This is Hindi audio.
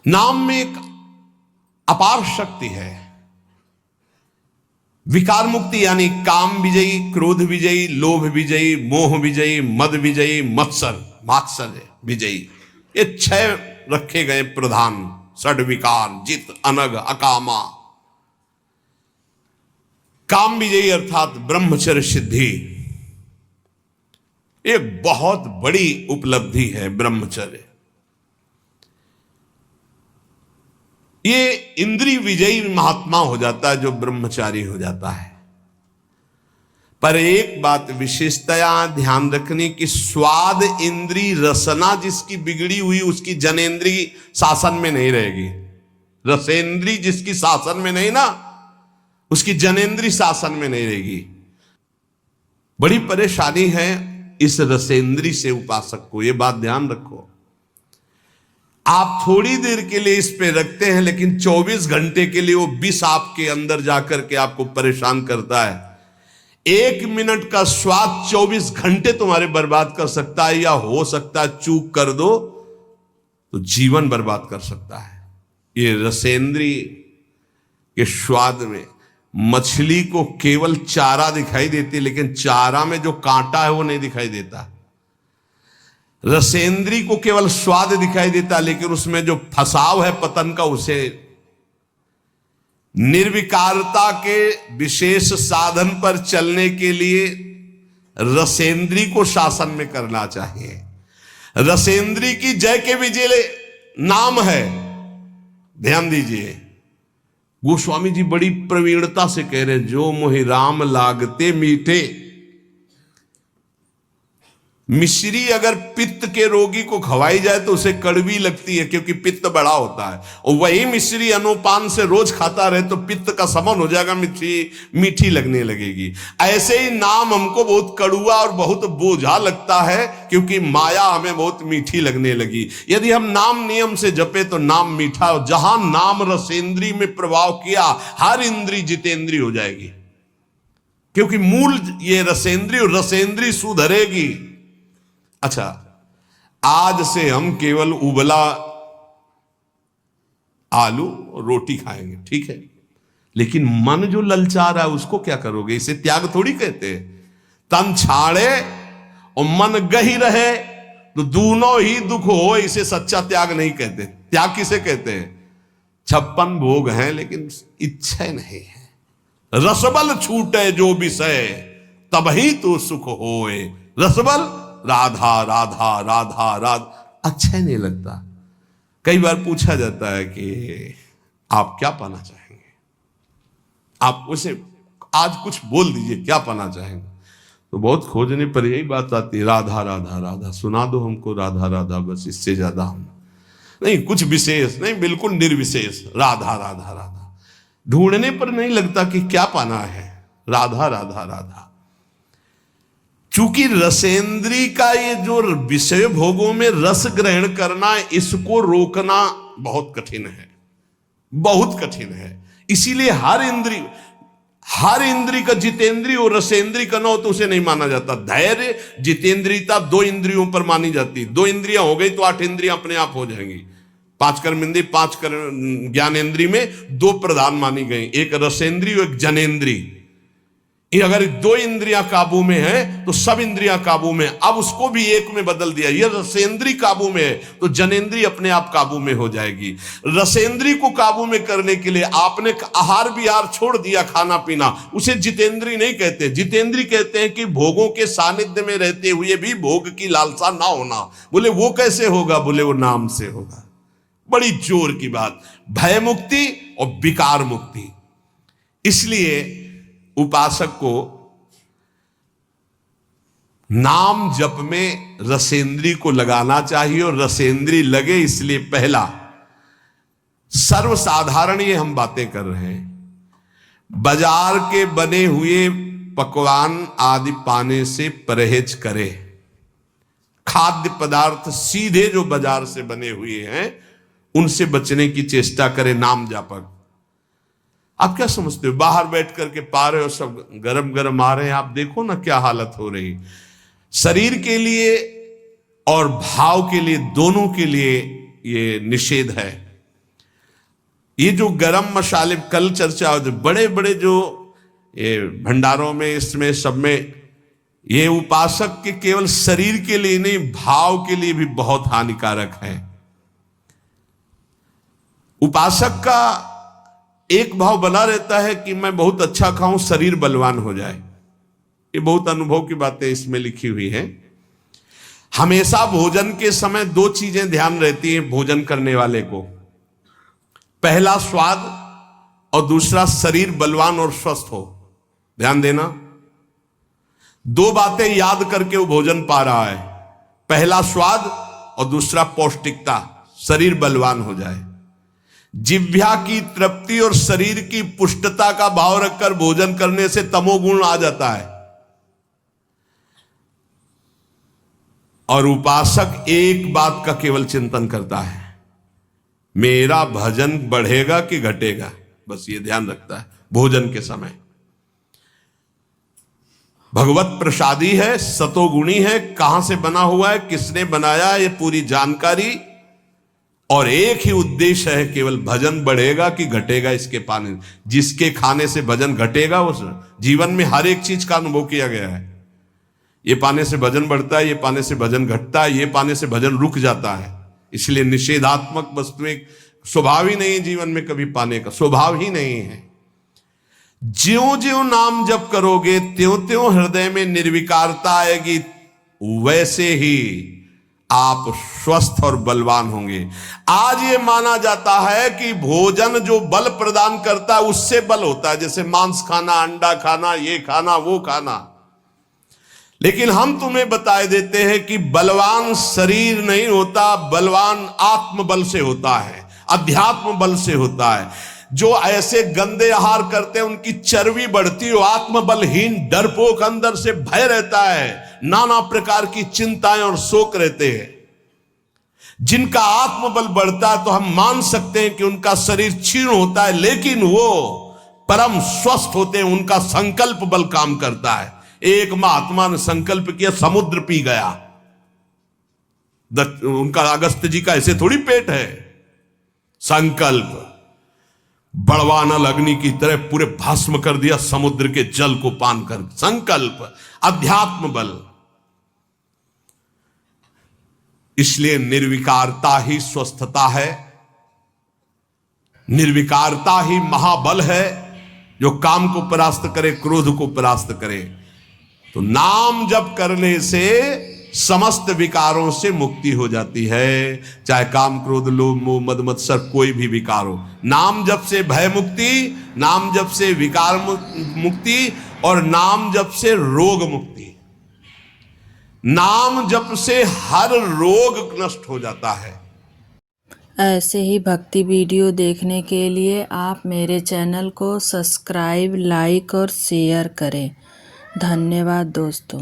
नाम में एक अपार शक्ति है। विकार मुक्ति यानी काम विजयी, क्रोध विजयी, लोभ विजयी, मोह विजयी, मद विजयी, मात्सर्य विजयी, ये 6 रखे गए प्रधान षड विकार, जित, अनग, अकामा। काम विजयी अर्थात ब्रह्मचर्य सिद्धि, एक बहुत बड़ी उपलब्धि है ब्रह्मचर्य। ये इंद्रिय विजयी महात्मा हो जाता है जो ब्रह्मचारी हो जाता है। पर एक बात विशेषतया ध्यान रखने की, स्वाद इंद्री रसना जिसकी बिगड़ी हुई उसकी जनेन्द्री शासन में नहीं रहेगी। रसेंद्री जिसकी शासन में नहीं ना, उसकी जनेन्द्री शासन में नहीं रहेगी। बड़ी परेशानी है इस रसेंद्री से उपासक को, यह बात ध्यान रखो। आप थोड़ी देर के लिए इस पे रखते हैं, लेकिन 24 घंटे के लिए वो विष आपके अंदर जाकर के आपको परेशान करता है। 1 मिनट का स्वाद 24 घंटे तुम्हारे बर्बाद कर सकता है, या हो सकता है चूक कर दो तो जीवन बर्बाद कर सकता है। ये रसेंद्री के स्वाद में मछली को केवल चारा दिखाई देती है, लेकिन चारा में जो कांटा है वो नहीं दिखाई देता। रसेंद्री को केवल स्वाद दिखाई देता, लेकिन उसमें जो फसाव है पतन का, उसे निर्विकारता के विशेष साधन पर चलने के लिए रसेंद्री को शासन में करना चाहिए। रसेंद्री की जय के विजय नाम है। ध्यान दीजिए, गोस्वामी जी बड़ी प्रवीणता से कह रहे, जो मोहि राम लागते मीठे। मिश्री अगर पित्त के रोगी को खवाई जाए तो उसे कड़वी लगती है, क्योंकि पित्त बड़ा होता है। और वही मिश्री अनुपान से रोज खाता रहे तो पित्त का समन हो जाएगा, मीठी लगने लगेगी। ऐसे ही नाम हमको बहुत कड़ुआ और बहुत बोझा लगता है, क्योंकि माया हमें बहुत मीठी लगने लगी। यदि हम नाम नियम से जपे तो नाम मीठा हो। जहां नाम रसेंद्री में प्रभाव किया, हर इंद्री जितेंद्री हो जाएगी, क्योंकि मूल ये रसेंद्री, और रसेंद्री सुधरेगी। अच्छा, आज से हम केवल उबला आलू और रोटी खाएंगे, ठीक है, लेकिन मन जो ललचा रहा है उसको क्या करोगे? इसे त्याग थोड़ी कहते हैं। तन छाड़े और मन गही रहे तो दोनों ही दुख हो, इसे सच्चा त्याग नहीं कहते। त्याग किसे कहते हैं? 56 भोग हैं लेकिन इच्छा नहीं है। रसबल छूटे जो विषय तभी तो सुख होए। रसबल राधा राधा राधा राधा, अच्छा नहीं लगता। कई बार पूछा जाता है कि आप क्या पाना चाहेंगे, आप उसे आज कुछ बोल दीजिए, क्या पाना चाहेंगे? तो बहुत खोजने पर यही बात आती है, राधा राधा राधा, सुना दो हमको राधा राधा, बस इससे ज्यादा हम नहीं, कुछ विशेष नहीं, बिल्कुल निर्विशेष, राधा राधा राधा। ढूंढने पर नहीं लगता कि क्या पाना है, राधा राधा राधा। चूंकि रसेंद्री का ये जो विषय भोगों में रस ग्रहण करना, इसको रोकना बहुत कठिन है, बहुत कठिन है। इसीलिए हर इंद्री का जितेंद्री और रसेंद्री का न हो तो उसे नहीं माना जाता। धैर्य जितेंद्रियता 2 इंद्रियों पर मानी जाती। 2 इंद्रियां हो गई तो 8 इंद्रियां अपने आप हो जाएंगी। 5 कर्मेंद्रिय, 5 ज्ञानेंद्रिय में 2 प्रधान मानी गई, एक रसेंद्री और एक जनेन्द्री। अगर 2 इंद्रियां काबू में है तो सब इंद्रियां काबू में। अब उसको भी एक में बदल दिया, ये रसेंद्री काबू में है तो जनेन्द्री अपने आप काबू में हो जाएगी। रसेंद्री को काबू में करने के लिए आपने आहार विहार छोड़ दिया, खाना पीना, उसे जितेंद्री नहीं कहते। जितेंद्री कहते हैं कि भोगों के सानिध्य में रहते हुए भी भोग की लालसा ना होना। बोले वो कैसे होगा? बोले वो नाम से होगा। बड़ी जोर की बात, भय मुक्ति और विकार मुक्ति। इसलिए उपासक को नाम जप में रसेंद्री को लगाना चाहिए, और रसेंद्री लगे इसलिए पहला, सर्वसाधारण ये हम बातें कर रहे हैं, बाजार के बने हुए पकवान आदि पाने से परहेज करे। खाद्य पदार्थ सीधे जो बाजार से बने हुए हैं उनसे बचने की चेष्टा करे नाम जापक। आप क्या समझते हो? बाहर बैठ करके पा रहे हो, सब गरम गरम आ रहे हैं, आप देखो ना क्या हालत हो रही। शरीर के लिए और भाव के लिए, दोनों के लिए ये निषेध है। ये जो गरम मसाले कल चर्चा होती, बड़े बड़े जो ये भंडारों में, इसमें सब में, ये उपासक के केवल शरीर के लिए नहीं, भाव के लिए भी बहुत हानिकारक है। उपासक का एक भाव बना रहता है कि मैं बहुत अच्छा खाऊं, शरीर बलवान हो जाए। ये बहुत अनुभव की बातें इसमें लिखी हुई हैं। हमेशा भोजन के समय दो चीजें ध्यान रहती हैं भोजन करने वाले को, पहला स्वाद और दूसरा शरीर बलवान और स्वस्थ हो। ध्यान देना, दो बातें याद करके वो भोजन पा रहा है, पहला स्वाद और दूसरा पौष्टिकता, शरीर बलवान हो जाए। जिह्वा की तृप्ति और शरीर की पुष्टता का भाव रखकर भोजन करने से तमोगुण आ जाता है। और उपासक एक बात का केवल चिंतन करता है, मेरा भजन बढ़ेगा कि घटेगा, बस ये ध्यान रखता है भोजन के समय। भगवत प्रसादी है, सतोगुणी है, कहां से बना हुआ है, किसने बनाया, ये पूरी जानकारी, और एक ही उद्देश्य है, केवल भजन बढ़ेगा कि घटेगा इसके पाने। जिसके खाने से भजन घटेगा, उस जीवन में हर एक चीज का अनुभव किया गया है। ये पाने से भजन बढ़ता है, ये पाने से भजन घटता है, ये पाने से भजन रुक जाता है। इसलिए निषेधात्मक वस्तुएं स्वभाव ही नहीं है जीवन में, कभी पाने का स्वभाव ही नहीं है। ज्यों ज्यों नाम जप करोगे त्यों त्यों हृदय में निर्विकारता आएगी, वैसे ही आप स्वस्थ और बलवान होंगे। आज ये माना जाता है कि भोजन जो बल प्रदान करता है उससे बल होता है, जैसे मांस खाना, अंडा खाना, ये खाना, वो खाना। लेकिन हम तुम्हें बताए देते हैं कि बलवान शरीर नहीं होता, बलवान आत्मबल से होता है, अध्यात्म बल से होता है। जो ऐसे गंदे आहार करते हैं उनकी चर्बी बढ़ती है, आत्मबलहीन, डरपोक, अंदर से भय रहता है, नाना प्रकार की चिंताएं और शोक रहते हैं। जिनका आत्मबल बढ़ता है तो हम मान सकते हैं कि उनका शरीर क्षीण होता है, लेकिन वो परम स्वस्थ होते हैं, उनका संकल्प बल काम करता है। एक महात्मा ने संकल्प किया, समुद्र पी गया। उनका अगस्त्य जी का ऐसे थोड़ी पेट है। संकल्प बड़वानल अग्नि की तरह पूरे भस्म कर दिया समुद्र के जल को पान कर। संकल्प, अध्यात्म बल। इसलिए निर्विकारता ही स्वस्थता है, निर्विकारता ही महाबल है, जो काम को परास्त करे, क्रोध को परास्त करे। तो नाम जप करने से समस्त विकारों से मुक्ति हो जाती है, चाहे काम, क्रोध, लोभ, मोह, मद, मत्सर, कोई भी विकार हो। नाम जप से भय मुक्ति, नाम जप से विकार मुक्ति, और नाम जप से रोग मुक्ति। नाम जप से हर रोग नष्ट हो जाता है। ऐसे ही भक्ति वीडियो देखने के लिए आप मेरे चैनल को सब्सक्राइब, लाइक और शेयर करें। धन्यवाद दोस्तों।